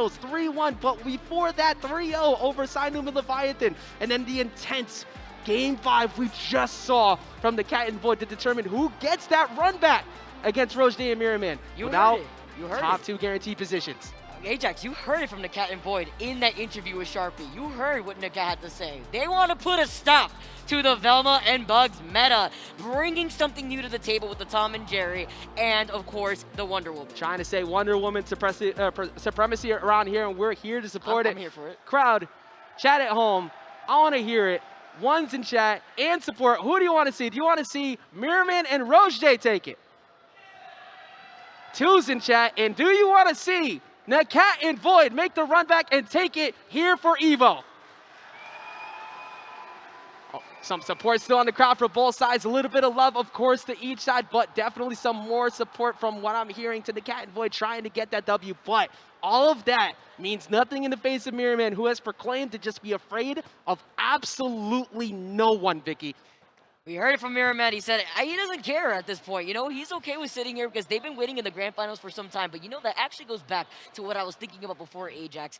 finals 3-1, but before that 3-0 over Sígueme Leviathan, and then the intense Game 5 we just saw from the Cat and Void to determine who gets that run back against Roche and Miraman. You without heard it. You heard top it. 2 guaranteed positions. Ajax, you heard it from the Cat and Void in that interview with Sharpie. You heard what Nika had to say. They want to put a stop to the Velma and Bugs meta, bringing something new to the table with the Tom and Jerry, and of course, the Wonder Woman. Trying to say Wonder Woman supremacy around here, and we're here to support it. I'm here for it. Crowd, chat at home, I want to hear it. Ones in chat and support. Who do you want to see? Do you want to see Miraman and Roche take it? Twos in chat, and do you want to see Cat and Void make the run back and take it here for EVO? Oh, some support still on the crowd for both sides. A little bit of love, of course, to each side, but definitely some more support from what I'm hearing to the Cat and Void trying to get that W. But all of that means nothing in the face of Miraman, who has proclaimed to just be afraid of absolutely no one, Vicky. We heard it from Miraman. He said he doesn't care at this point. You know, he's okay with sitting here because they've been waiting in the grand finals for some time. But you know, that actually goes back to what I was thinking about before, Ajax.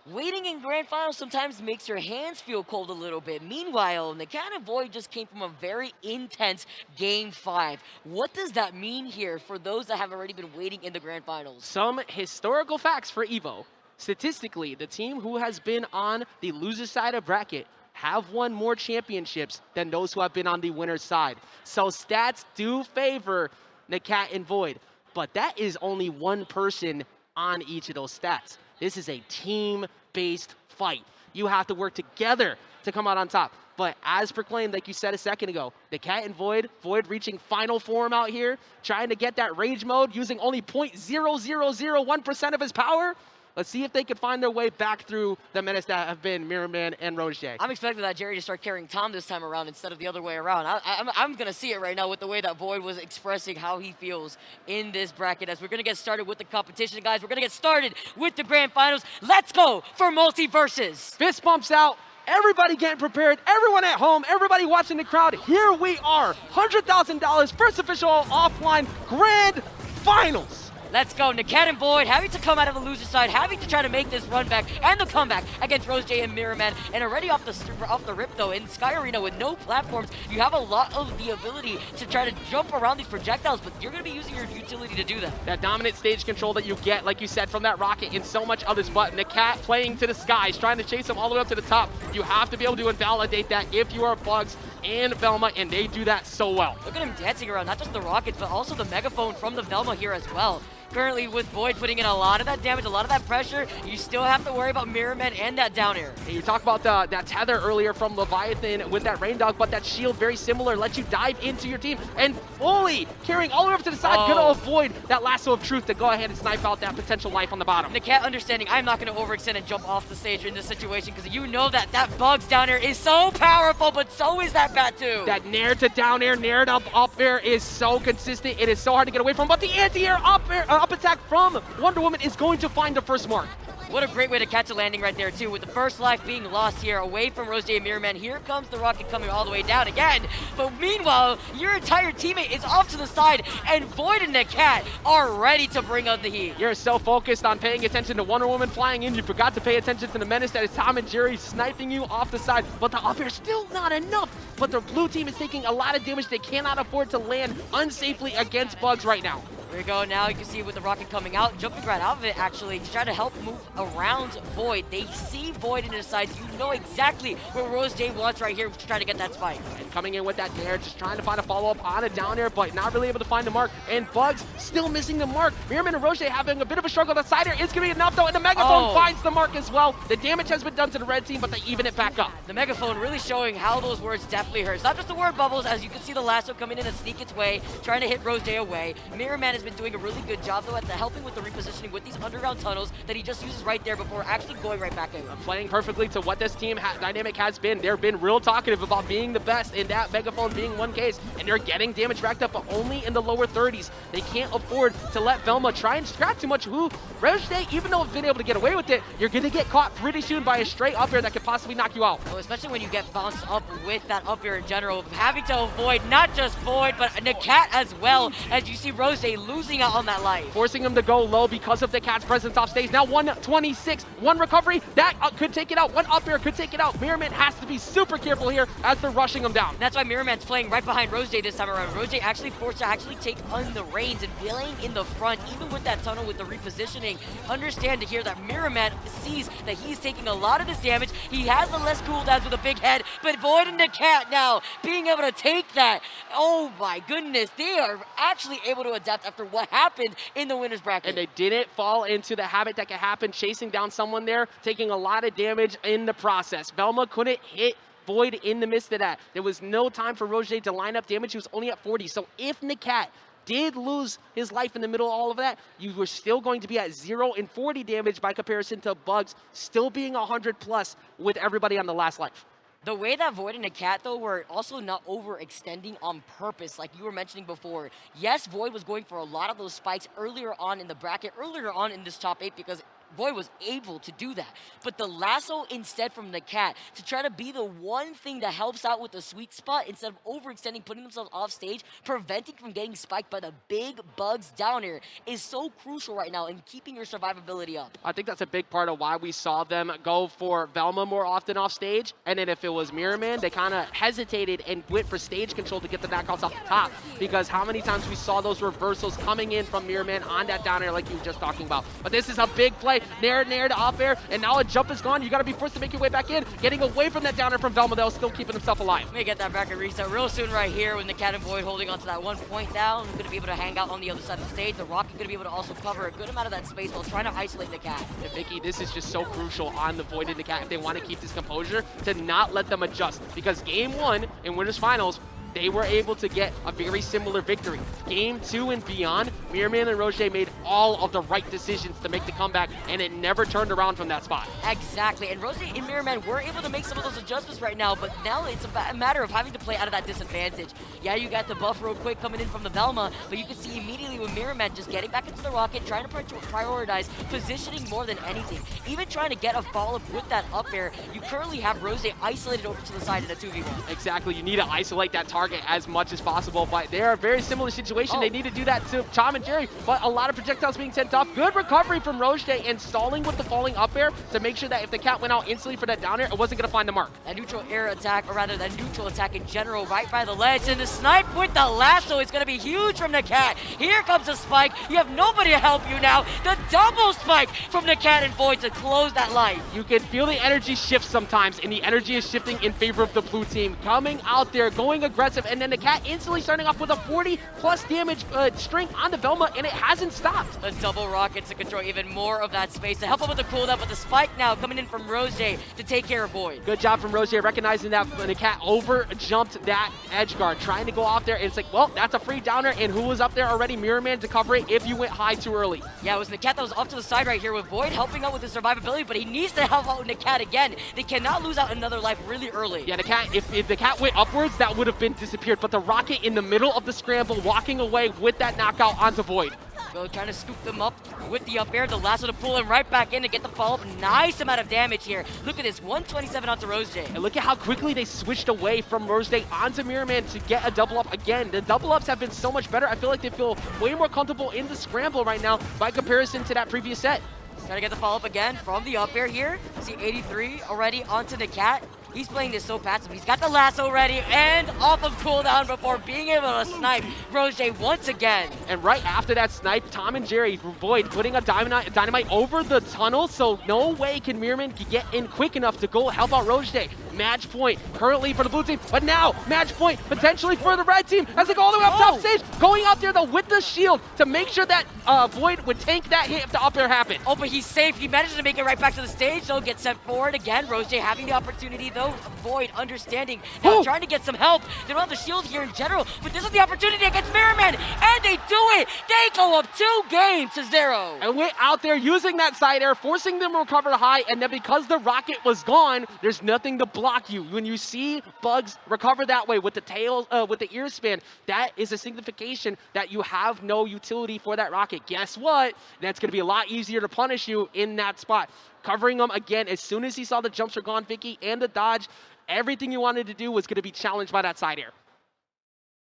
Waiting in grand finals sometimes makes your hands feel cold a little bit. Meanwhile, the Cat and Void just came from a very intense Game 5. What does that mean here for those that have already been waiting in the grand finals? Some historical facts for EVO. Statistically, the team who has been on the loser side of bracket have won more championships than those who have been on the winner's side. So stats do favor the Cat and Void, but that is only one person on each of those stats. This is a team-based fight. You have to work together to come out on top. But as proclaimed, like you said a second ago, the Cat and Void reaching final form out here, trying to get that rage mode using only 0.0001% of his power. Let's see if they can find their way back through the menace that have been Miraman and Roche. I'm expecting that Jerry to start carrying Tom this time around instead of the other way around. I'm going to see it right now with the way that Void was expressing how he feels in this bracket. As we're going to get started with the competition, guys. We're going to get started with the grand finals. Let's go for Multiversus. Fist bumps out. Everybody getting prepared. Everyone at home. Everybody watching the crowd. Here we are. $100,000 first official offline grand finals. Let's go. Cat and Void having to come out of the loser side, having to try to make this run back and the comeback against Rose J and Miraman. And already off the rip, though, in Sky Arena with no platforms, you have a lot of the ability to try to jump around these projectiles, but you're going to be using your utility to do that. That dominant stage control that you get, like you said, from that rocket and so much others, but Cat playing to the skies, trying to chase him all the way up to the top. You have to be able to invalidate that if you are Bugs and Velma, and they do that so well. Look at him dancing around, not just the rockets, but also the megaphone from the Velma here as well. Currently with Void putting in a lot of that damage, a lot of that pressure, you still have to worry about Miraman and that down air. And you talked about that tether earlier from Leviathan with that Rain Dog, but that shield very similar, lets you dive into your team and fully carrying all the way up to the side, gonna avoid that lasso of truth to go ahead and snipe out that potential life on the bottom. The Cat understanding I'm not gonna overextend and jump off the stage in this situation because you know that Bugs down air is so powerful, but so is that Bat too. That nair to down air, nair to up air is so consistent. It is so hard to get away from, but the anti-air up attack from Wonder Woman is going to find the first mark. What a great way to catch a landing right there, too, with the first life being lost here away from Rose J and Miraman. Here comes the rocket coming all the way down again. But meanwhile, your entire teammate is off to the side, and Void and the Cat are ready to bring out the heat. You're so focused on paying attention to Wonder Woman flying in, you forgot to pay attention to the menace that is Tom and Jerry sniping you off the side. But the up air still not enough. But the blue team is taking a lot of damage. They cannot afford to land unsafely against Bugs right now. There we go. Now you can see with the rocket coming out, jumping right out of it actually to try to help move around Void. They see Void in his sides. You know exactly where Rose J wants right here to try to get that spike. And coming in with that nair, just trying to find a follow-up on a down air, but not really able to find the mark. And Bugs still missing the mark. Miraman and Roche having a bit of a struggle. The side air is going to be enough though, and the megaphone finds the mark as well. The damage has been done to the red team, but they even it back up. The megaphone really showing how those words definitely hurt. It's not just the word bubbles, as you can see the lasso coming in and sneak its way, trying to hit Rose J away. Miraman has been doing a really good job though at helping with the repositioning with these underground tunnels that he just uses right there before actually going right back in. Playing perfectly to what this team dynamic has been. They've been real talkative about being the best, in that megaphone being one case, and they're getting damage racked up, but only in the lower 30s. They can't afford to let Velma try and scrap too much. Who Roche, even though have been able to get away with it, you're gonna get caught pretty soon by a straight up air that could possibly knock you out. Oh, especially when you get bounced up with that up air in general, having to avoid not just Void, but the Cat as well, as you see Rose losing out on that life. Forcing him to go low because of the cat's presence off stage. Now 126, one recovery, that could take it out. One up air could take it out. Mirrorman has to be super careful here as they're rushing him down. That's why Mirrorman's playing right behind Rose this time around. Rose actually forced to take on the reins and playing in the front, even with that tunnel with the repositioning. Understand to hear that Mirrorman sees that he's taking a lot of this damage. He has the less cooldowns with a big head, but Void and the cat now being able to take that. Oh my goodness, they are actually able to adapt after what happened in the winner's bracket. And they didn't fall into the habit that can happen, chasing down someone there, taking a lot of damage in the process. Velma couldn't hit Void in the midst of that. There was no time for Roger to line up damage. He was only at 40. So if Nakat did lose his life in the middle of all of that, you were still going to be at 0 and 40 damage by comparison to Bugs still being 100 plus with everybody on the last life. The way that Void and the cat, though, were also not overextending on purpose, like you were mentioning before. Yes, Void was going for a lot of those spikes earlier on in the bracket, earlier on in this top 8, because Void was able to do that. But the lasso instead from the cat to try to be the one thing that helps out with the sweet spot instead of overextending, putting themselves off stage, preventing from getting spiked by the big Bugs down here is so crucial right now in keeping your survivability up. I think that's a big part of why we saw them go for Velma more often off stage. And then if it was Mirrorman, they kind of hesitated and went for stage control to get the knockouts off the top. Because how many times we saw those reversals coming in from Mirrorman on that down air like you were just talking about. But this is a big play. Nair to up air, and now a jump is gone. You got to be forced to make your way back in. Getting away from that down air from Velma, though, still keeping himself alive. May get that bracket reset real soon right here when the cat and Void holding onto that 1 point down. Going to be able to hang out on the other side of the stage. The Rocket going to be able to also cover a good amount of that space while trying to isolate the cat. And Vicky, this is just so crucial on the Void and the cat if they want to keep this composure to not let them adjust. Because game 1 in Winners Finals, they were able to get a very similar victory. Game 2 and beyond, Mirrorman and Roger made all of the right decisions to make the comeback, and it never turned around from that spot. Exactly, and Roger and Mirrorman were able to make some of those adjustments right now, but now it's a matter of having to play out of that disadvantage. Yeah, you got the buff real quick coming in from the Velma, but you can see immediately with Mirrorman just getting back into the Rocket, trying to prioritize positioning more than anything. Even trying to get a follow-up with that up air, you currently have Roger isolated over to the side in a 2v1. Exactly, you need to isolate that target as much as possible, but they're a very similar situation. They need to do that to Tom and Jerry, but a lot of projectiles being sent off. Good recovery from Roger and stalling with the falling up air to make sure that if the cat went out instantly for that down air, it wasn't going to find the mark. That neutral air attack, or rather that neutral attack in general, right by the ledge, and the snipe with the lasso is going to be huge from the cat. Here comes a spike. You have nobody to help you now. The double spike from the cat and Void to close that life. You can feel the energy shift sometimes, and the energy is shifting in favor of the blue team. Coming out there, going aggressive, and then the cat instantly starting off with a 40 plus damage string on the Velma, and it hasn't stopped. The double rockets to control even more of that space to help him with the cooldown, but the spike now coming in from Roger to take care of Void. Good job from Roger recognizing that the cat over jumped that edge guard, trying to go off there, and it's like, well, that's a free downer, and who was up there already? Mirrorman to cover it if you went high too early. Yeah, it was the cat that was off to the side right here with Void helping out with his survivability, but he needs to help out with the cat again. They cannot lose out another life really early. Yeah, the cat, if the cat went upwards, that would have been disappeared, but the Rocket in the middle of the scramble, walking away with that knockout onto Void. Go trying to scoop them up with the up air, the lasso to pull him right back in to get the follow-up. Nice amount of damage here. Look at this, 127 onto Roger. And look at how quickly they switched away from Roger onto Mirrorman to get a double up again. The double ups have been so much better. I feel like they feel way more comfortable in the scramble right now by comparison to that previous set. Trying to get the follow-up again from the up air here. See 83 already onto the cat. He's playing this so passive. He's got the lasso ready and off of cooldown before being able to snipe Roger once again. And right after that snipe, Tom and Jerry, Void putting a dynamite over the tunnel, so no way can Mirrorman get in quick enough to go help out Roger. Match point currently for the blue team, but now match point potentially for the red team as they go all the way up top stage. Going out there though with the shield to make sure that Void would tank that hit if the up air happened. Oh, but he's safe. He manages to make it right back to the stage, so gets sent forward again. Roger having the opportunity though. Void understanding. Now trying to get some help. They don't have the shield here in general, but this is the opportunity against Mirrorman, and they do it. They go up 2 games to 0. And went out there using that side air, forcing them to recover high, and then because the Rocket was gone, there's nothing to block you. When you see Bugs recover that way with the tail, with the ear span, that is a signification that you have no utility for that Rocket. Guess what? That's going to be a lot easier to punish you in that spot. Covering him again as soon as he saw the jumps are gone, Vicky, and the dodge. Everything you wanted to do was going to be challenged by that side air.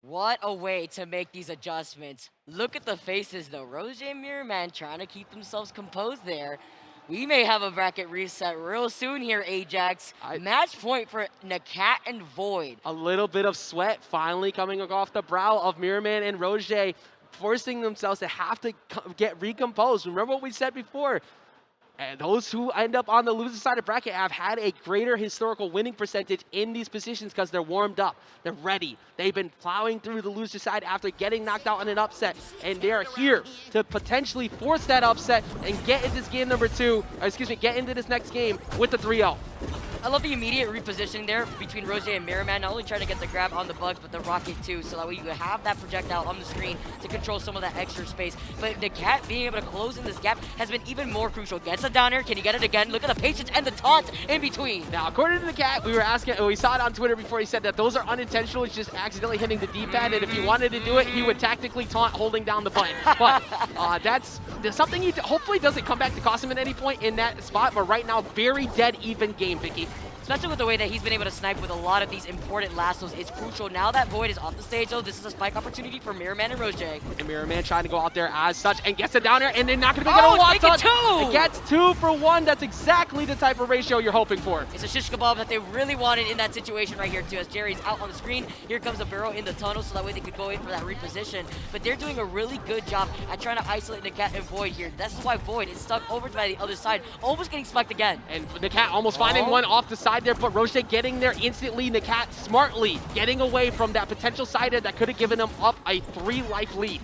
What a way to make these adjustments. Look at the faces though. Roger and Mirrorman trying to keep themselves composed there. We may have a bracket reset real soon here, Ajax. Match point for Nakat and Void. A little bit of sweat finally coming off the brow of Mirrorman and Roger, forcing themselves to have to get recomposed. Remember what we said before. And those who end up on the loser side of bracket have had a greater historical winning percentage in these positions because they're warmed up, they're ready. They've been plowing through the loser side after getting knocked out in an upset, and they are here to potentially force that upset and get into this game number 2, or excuse me, get into this next game with the 3-0. I love the immediate repositioning there between Roger and Mirrorman, not only trying to get the grab on the bugs, but the rocket too, so that way you have that projectile on the screen to control some of that extra space. But the cat being able to close in this gap has been even more crucial. Gets a downer, can he get it again? Look at the patience and the taunt in between. Now, according to the cat, we were asking, we saw it on Twitter before, he said that those are unintentional, he's just accidentally hitting the D-pad, and if he wanted to do it, he would tactically taunt holding down the button. But that's something he hopefully doesn't come back to cost him at any point in that spot, but right now, very dead even game, Vicky. Especially with the way that he's been able to snipe with a lot of these important lassos. It's crucial. Now that Void is off the stage, though, this is a spike opportunity for Mirrorman and Roger. And Mirrorman trying to go out there as such and gets it down there, and they're not going to make it a one touch. It gets 2 for 1. That's exactly the type of ratio you're hoping for. It's a shish kebab that they really wanted in that situation right here, too. As Jerry's out on the screen, here comes a barrel in the tunnel, so that way they could go in for that reposition. But they're doing a really good job at trying to isolate the cat and Void here. That's why Void is stuck over to the other side, almost getting spiked again. And the cat almost finding one off the side there, but Roger getting there instantly. The cat smartly getting away from that potential sider that could have given him up a 3-life lead.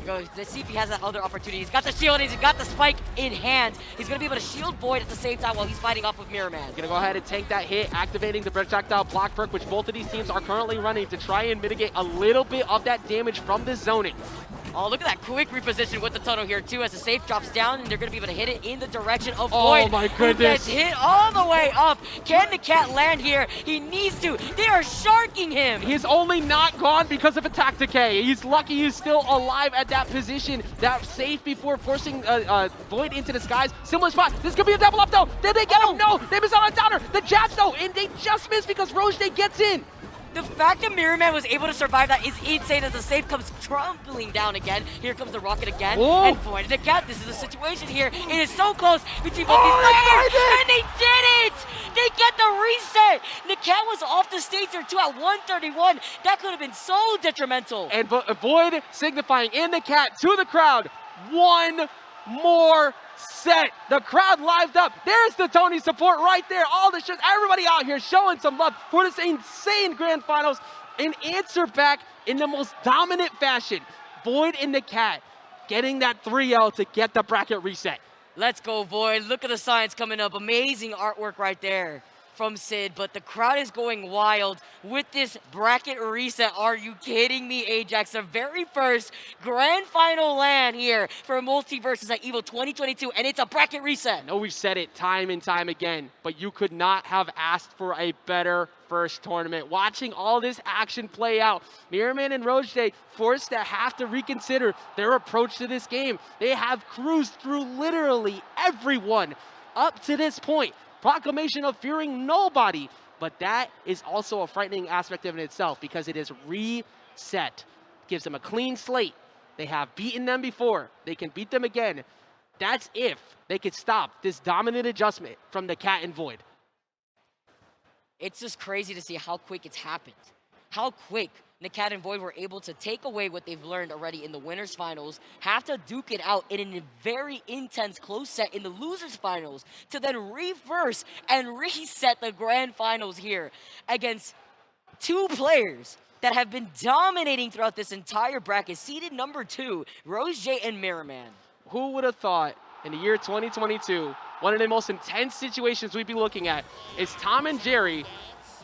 Let's see if he has that other opportunity. He's got the shield, he's got the spike in hand. He's going to be able to shield Void at the same time while he's fighting off with Mirrorman. He's going to go ahead and tank that hit, activating the projectile block perk, which both of these teams are currently running to try and mitigate a little bit of that damage from the zoning. Oh, look at that quick reposition with the tunnel here, too, as the safe drops down, and they're going to be able to hit it in the direction of Void. Oh, my goodness. Who gets hit all the way up. Can the cat land here? He needs to. They are sharking him. He's only not gone because of attack decay. He's lucky he's still alive at that position. That safe before forcing Void into the skies. Similar spot. This could be a double up, though. Did they get him? No. They miss out on downer. The jabs, though, and they just missed because Roger gets in. The fact that Mirrorman was able to survive that is insane as the safe comes crumbling down again. Here comes the rocket again. Whoa. And Void the cat. This is a situation here. It is so close between both these players. And they did it! They get the reset! The cat was off the stage there too at 131. That could have been so detrimental. And Void signifying in the cat to the crowd. One more set. The crowd lived up. There's the Tony support right there. All the shit, everybody out here showing some love for this insane grand finals. An answer back in the most dominant fashion. Void and the cat getting that 3-0 to get the bracket reset. Let's go, Void. Look at the signs coming up. Amazing artwork right there from Sid, but the crowd is going wild with this bracket reset. Are you kidding me, Ajax? The very first grand final land here for Multiversus at EVO 2022, and it's a bracket reset. I know we've said it time and time again, but you could not have asked for a better first tournament. Watching all this action play out, Mirrorman and Roger forced to have to reconsider their approach to this game. They have cruised through literally everyone up to this point. Proclamation of fearing nobody, but that is also a frightening aspect of it itself because it is reset. Gives them a clean slate. They have beaten them before. They can beat them again. That's if they could stop this dominant adjustment from the cat and Void. It's just crazy to see how quick it's happened. How quick Nakat and Void were able to take away what they've learned already in the winners finals, have to duke it out in a very intense close set in the losers finals, to then reverse and reset the grand finals here against 2 players that have been dominating throughout this entire bracket, seeded number 2, Roger and Mirrorman. Who would have thought in the year 2022, one of the most intense situations we'd be looking at is Tom and Jerry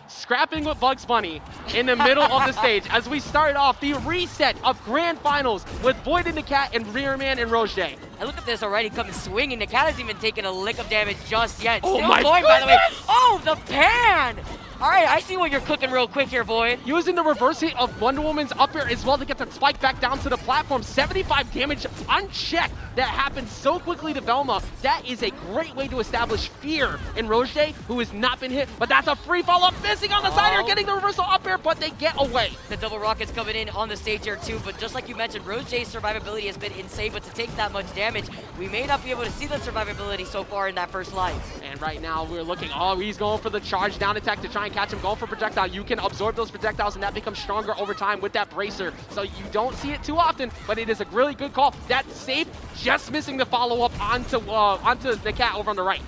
scrapping with Bugs Bunny in the middle of the stage as we start off the reset of grand finals with Void and the cat and Mirrorman and Roger. And look at this already coming swinging. The cat hasn't even taken a lick of damage just yet. Oh Still my going, by the way. goodness! Oh, the pan! All right, I see what you're cooking real quick here, Void. Using the reverse hit of Wonder Woman's up air as well to get that spike back down to the platform. 75 damage unchecked. That happened so quickly to Velma. That is a great way to establish fear in Roger, who has not been hit, but that's a free follow-up, missing on the side air, getting the reversal up air, but they get away. The double rockets coming in on the stage here too, but just like you mentioned, Roger's survivability has been insane, but to take that much damage, we may not be able to see the survivability so far in that first life. And right now we're looking, he's going for the charge down attack to try and catch him, going for projectile. You can absorb those projectiles and that becomes stronger over time with that bracer. So you don't see it too often, but it is a really good call. That's safe, just missing the follow-up onto the cat over on the right.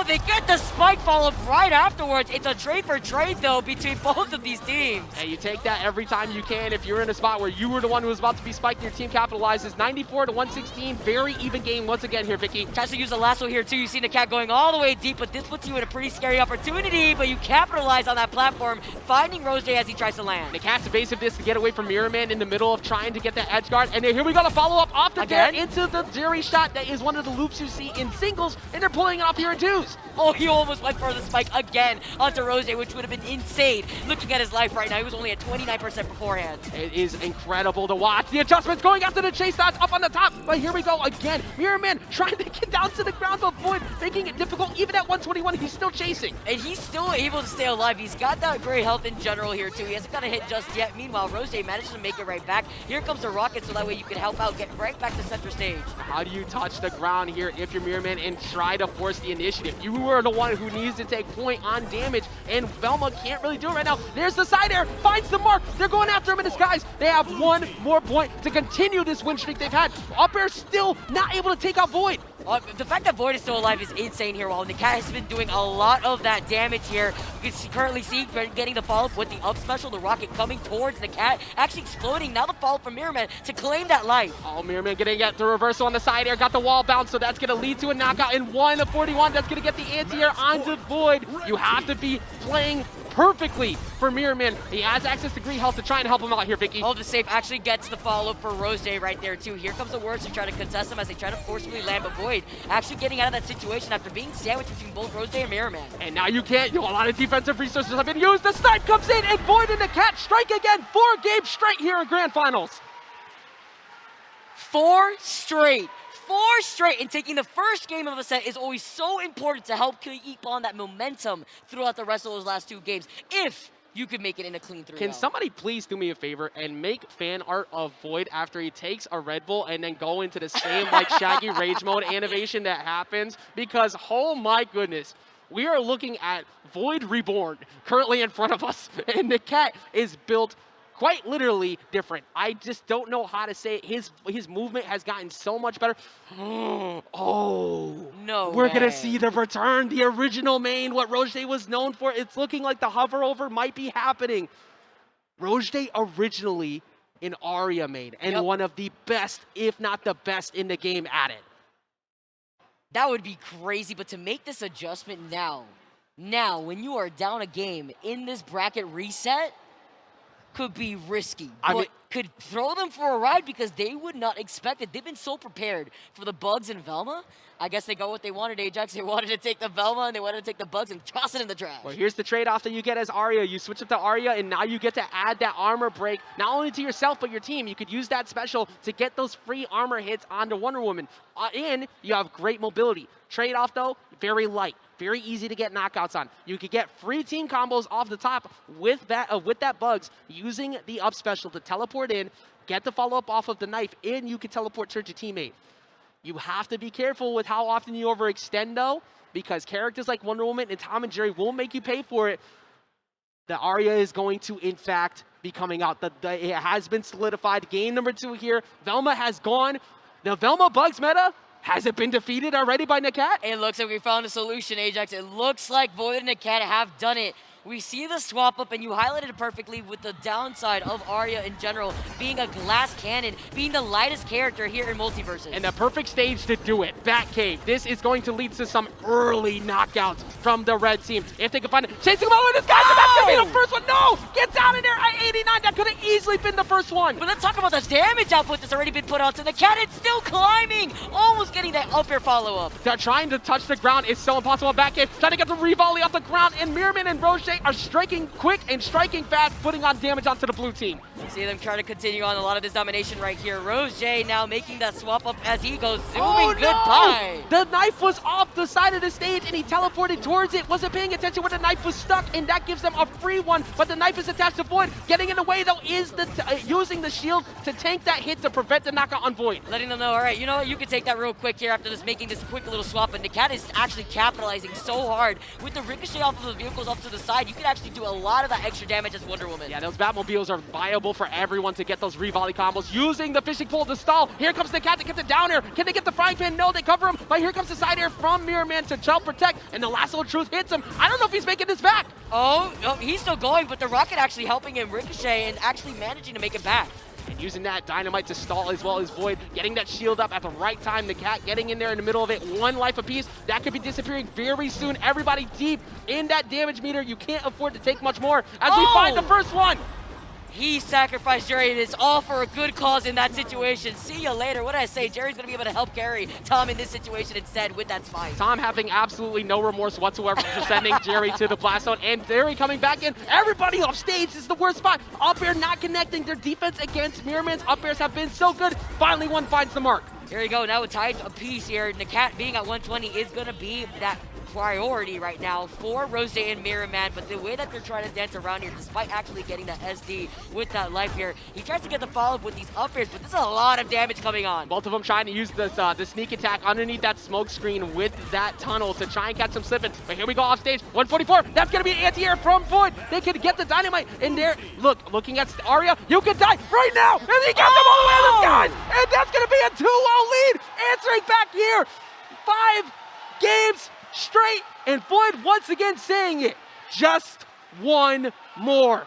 They get the spike follow-up right afterwards. It's a trade for trade though between both of these teams. And you take that every time you can. If you're in a spot where you were the one who was about to be spiked, your team capitalizes. 94 to 116, very even game once again here, Vicky. Tries to use the lasso here too. You see the cat going all the way deep, but this puts you in a pretty scary opportunity, but you capitalize on that platform, finding Roger as he tries to land. The cat's evasiveness to get away from Mirror Man in the middle of trying to get that edge guard, and then here we go to follow up off the dead into the Jerry shot. That is one of the loops you see in singles, and they're pulling it off here in twos. Oh, he almost went for the spike again onto Roger, which would have been insane. Looking at his life right now, he was only at 29% beforehand. It is incredible to watch. The adjustments going after the chase dots up on the top, but here we go again. Mirror Man trying to get down to the ground, but Void making it difficult. Even at 121, he's still chasing. And he's still able to stay alive. He's got that great health in general here too. He hasn't got a hit just yet. Meanwhile, Roger manages to make it right back. Here comes the rocket, so that way you can help out, get right back to center stage. How do you touch the ground here if you're Mirror Man and try to force the initiative? You were the one who needs to take point on damage, and Velma can't really do it right now. There's the side air, finds the mark. They're going after him in disguise. They have one more point to continue this win streak they've had. Up air still not able to take out Void. The fact that Void is still alive is insane here, while the cat has been doing a lot of that damage here. You can currently see getting the follow-up with the up special, the rocket coming towards the cat, actually exploding. Now the follow-up from Mirror Man to claim that life. Mirror Man gonna get the reversal on the side air, got the wall bounce, so that's gonna lead to a knockout in 1 of 41. That's gonna get the anti-air onto Void. You have to be playing perfectly for Mirror Man. He has access to green health to try and help him out here, Vicky. The safe actually gets the follow-up for Roger right there too. Here comes the words to try to contest him as they try to forcibly land, but Void actually getting out of that situation after being sandwiched between both Roger and Mirror Man. And now you can't. A lot of defensive resources have been used. The snipe comes in, and Void and the cat strike again. 4 games straight here in Grand Finals. 4 straight. 4 straight, and taking the first game of a set is always so important to help keep on that momentum throughout the rest of those last 2 games, if you could make it in a clean 3-0. Can somebody please do me a favor and make fan art of Void after he takes a Red Bull and then go into the same like Shaggy Rage mode animation that happens? Because, oh my goodness, we are looking at Void Reborn currently in front of us, and the cat is built quite literally different. I just don't know how to say it. His movement has gotten so much better. Oh, no we're way. gonna see the return, the original main, what Roger was known for. It's looking like the hover over might be happening. Roger originally an Arya main, and one of the best, if not the best in the game at it. That would be crazy, but to make this adjustment now when you are down a game in this bracket reset, could be risky, but could throw them for a ride because they would not expect it. They've been so prepared for the bugs in Velma. I guess they got what they wanted, Ajax. They wanted to take the Velma, and they wanted to take the bugs and toss it in the trash. Well, here's the trade-off that you get as Arya. You switch up to Arya, and now you get to add that armor break, not only to yourself, but your team. You could use that special to get those free armor hits onto Wonder Woman. And you have great mobility. Trade-off, though, very light. Very easy to get knockouts on. You could get free team combos off the top with that bugs, using the up special to teleport in, get the follow-up off of the knife, and you can teleport towards your teammate. You have to be careful with how often you overextend, though, because characters like Wonder Woman and Tom and Jerry will make you pay for it. The Arya is going to, in fact, be coming out. It has been solidified. Game number 2 here. Velma has gone. The Velma bugs meta, has it been defeated already by Nakat? It looks like we found a solution, Ajax. It looks like Void and Nakat have done it. We see the swap up, and you highlighted it perfectly with the downside of Arya in general, being a glass cannon, being the lightest character here in Multiversus. And the perfect stage to do it, Batcave. This is going to lead to some early knockouts from the red team. If they can find it, chasing him all over, this guy's about to be the first one. No, gets out of there at 89. That could have easily been the first one. But let's talk about the damage output that's already been put onto the cat. It's still climbing, almost getting that up air follow-up. They're trying to touch the ground. It's so impossible. Batcave trying to get the re-volley off the ground, and Mirror Man and Roger Dynamite are striking quick and striking fast, putting on damage onto the blue team. See them trying to continue on a lot of this domination right here. Rose now making that swap up as he goes zooming goodbye. The knife was off the side of the stage and he teleported towards it. Wasn't paying attention when the knife was stuck, and that gives them a free one. But the knife is attached to Void. Getting in the way though is using the shield to tank that hit to prevent the knockout on Void. Letting them know, all right, you know what, you can take that real quick here after this, making this quick little swap. And the cat is actually capitalizing so hard with the ricochet off of the vehicles off to the side. You can actually do a lot of that extra damage as Wonder Woman. Yeah, those Batmobiles are viable for everyone to get those re-volley combos. Using the fishing pole to stall. Here comes the cat to get the down air. Can they get the frying pan? No, they cover him. But here comes the side air from Mirror Man to help protect. And the lasso of truth hits him. I don't know if he's making this back. Oh, no, he's still going, but the rocket actually helping him ricochet and actually managing to make it back. And using that Dynamite to stall as well as Void, getting that shield up at the right time. The cat getting in there in the middle of it. One life apiece. That could be disappearing very soon. Everybody deep in that damage meter. You can't afford to take much more as we find the first one. He sacrificed Jerry, and it's all for a good cause in that situation. See you later. What did I say? Jerry's going to be able to help carry Tom in this situation instead with that spine. Tom having absolutely no remorse whatsoever for sending Jerry to the blast zone, and Jerry coming back in. Everybody off stage is the worst spot. Up air not connecting. Their defense against Mirror Man's up airs have been so good. Finally one finds the mark. Here you go. Now a tied a piece here. And the cat being at 120 is going to be that priority right now for Rose and Mirror Man, but the way that they're trying to dance around here, despite actually getting that SD with that life here, he tries to get the follow-up with these up airs, but there's a lot of damage coming on. Both of them trying to use this, the sneak attack underneath that smoke screen with that tunnel to try and catch them slipping. But here we go off stage, 144, that's gonna be an anti-air from Void. They can get the Dynamite in there. Looking at Arya, you can die right now, and he gets them all the way to the skies, and that's gonna be a 2-0 lead, answering back here. 5 games straight, and Void once again saying it. Just one more.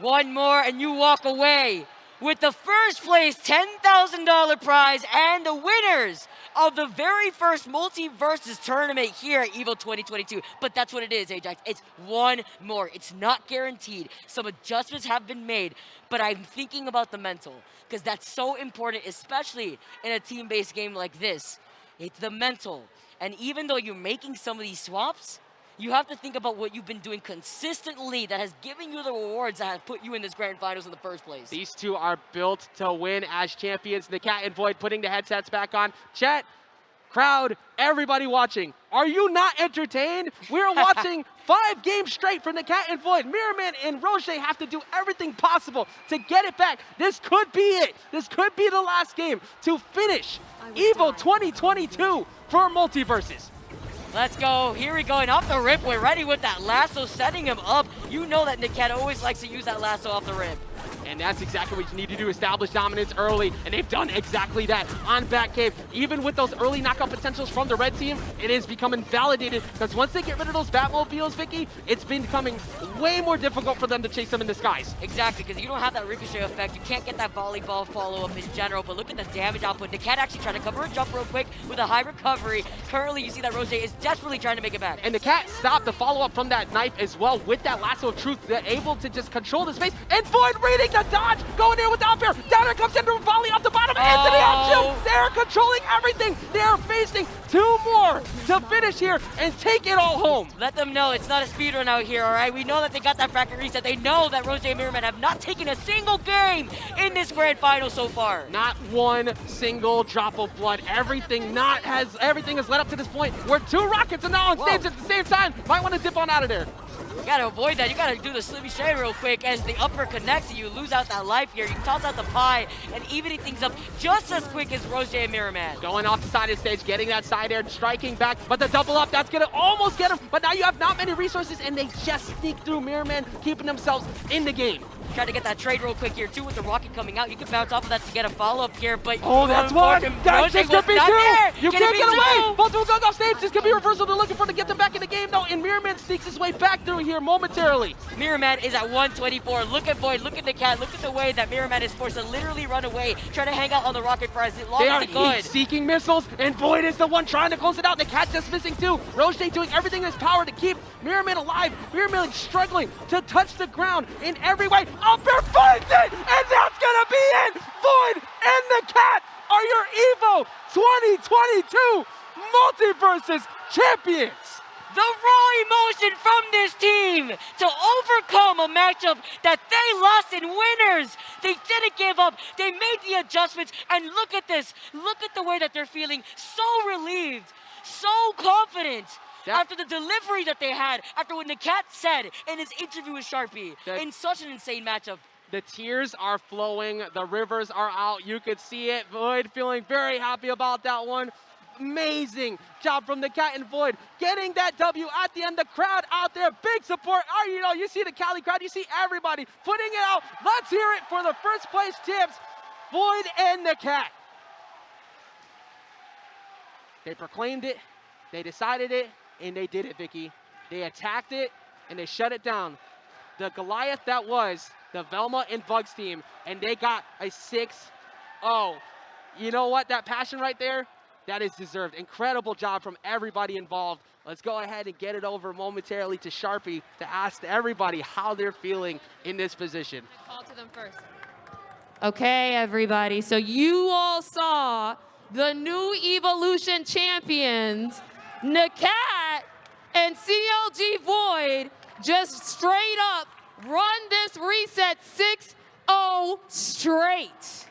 One more, and you walk away with the first place $10,000 prize and the winners of the very first Multiversus tournament here at EVO 2022. But that's what it is, Ajax. It's one more. It's not guaranteed. Some adjustments have been made, but I'm thinking about the mental, because that's so important, especially in a team-based game like this. It's the mental. And even though you're making some of these swaps, you have to think about what you've been doing consistently that has given you the rewards that have put you in this grand finals in the first place. These two are built to win as champions. The cat and Void putting the headsets back on. Chat, crowd, everybody watching. Are you not entertained? We're watching 5 games straight from the cat and Void. Mirror Man and Roche have to do everything possible to get it back. This could be it. This could be the last game to finish EVO 2022 for Multiversus. Let's go. Here we go. And off the rip, we're ready with that lasso, setting him up. You know that Niket always likes to use that lasso off the rip. And that's exactly what you need to do, establish dominance early, and they've done exactly that on Batcave. Even with those early knockout potentials from the red team, it is becoming validated, because once they get rid of those Batmobiles, Vicky, it's been becoming way more difficult for them to chase them in the skies. Exactly, because you don't have that ricochet effect. You can't get that volleyball follow-up in general, but look at the damage output. The cat actually trying to cover a jump real quick with a high recovery. Currently, you see that Rose is desperately trying to make it back. And the cat stopped the follow-up from that knife as well with that lasso of truth. They're able to just control the space, and Void reading the dodge, going in with the up air. Down there comes into a volley off the bottom, into the option. They're controlling everything. They're facing 2 more to finish here and take it all home. Let them know it's not a speedrun out here, all right? We know that they got that bracket reset. They know that Rose and Mirror Man have not taken a single game in this grand final so far. Not one single drop of blood. Everything has led up to this point where 2 rockets are now on stage at the same time. Might want to dip on out of there. You gotta avoid that. You gotta do the Slimmy Shade real quick as the upper connects and you lose out that life here. You toss out the pie and evening things up just as quick as Rose and Mirror Man. Going off the side of the stage, getting that side air, striking back, but the double up, that's gonna almost get him. But now you have not many resources and they just sneak through Mirror Man, keeping themselves in the game. Try to get that trade real quick here too with the rocket coming out. You can bounce off of that to get a follow-up here, but that's one! That's just gonna be 2! You can't get away! Multiple guns off stage, this could be reversal. They're looking for to get them back in the game though, and Mirror Man sneaks his way back through here momentarily. Mirror Man is at 124. Look at Void, look at the cat, look at the way that Mirror Man is forced to literally run away, try to hang out on the rocket for as long as he could. They are seeking missiles, and Void is the one trying to close it out. The cat just missing too. Roche doing everything in his power to keep Mirror Man alive. Mirror Man struggling to touch the ground in every way. Up air finds it, and that's gonna be it. Void and the cat are your EVO 2022 Multiversus champions. the raw emotion from this team to overcome a matchup that they lost in winners. They didn't give up. They made the adjustments. And look at this. Look at the way that they're feeling. So relieved. So confident. After the delivery that they had, after what the cat said in his interview with Sharpie, in such an insane matchup. The tears are flowing. The rivers are out. You could see it. Void feeling very happy about that one. Amazing job from the Cat and Void getting that W at the end. The crowd out there, big support. You see the Cali crowd, you see everybody putting it out. Let's hear it for the first place champs, Void and the Cat. They proclaimed it, they decided it, and they did it, Vicky. They attacked it, and they shut it down. The Goliath that was the Velma and Bugs team, and they got a 6-0. You know what? That passion right there, that is deserved. Incredible job from everybody involved. Let's go ahead and get it over momentarily to Sharpie to ask everybody how they're feeling in this position. Call to them first. Okay, everybody. So you all saw the new Evolution champions, Nakat and CLG Void, just straight up run this reset 6-0 straight.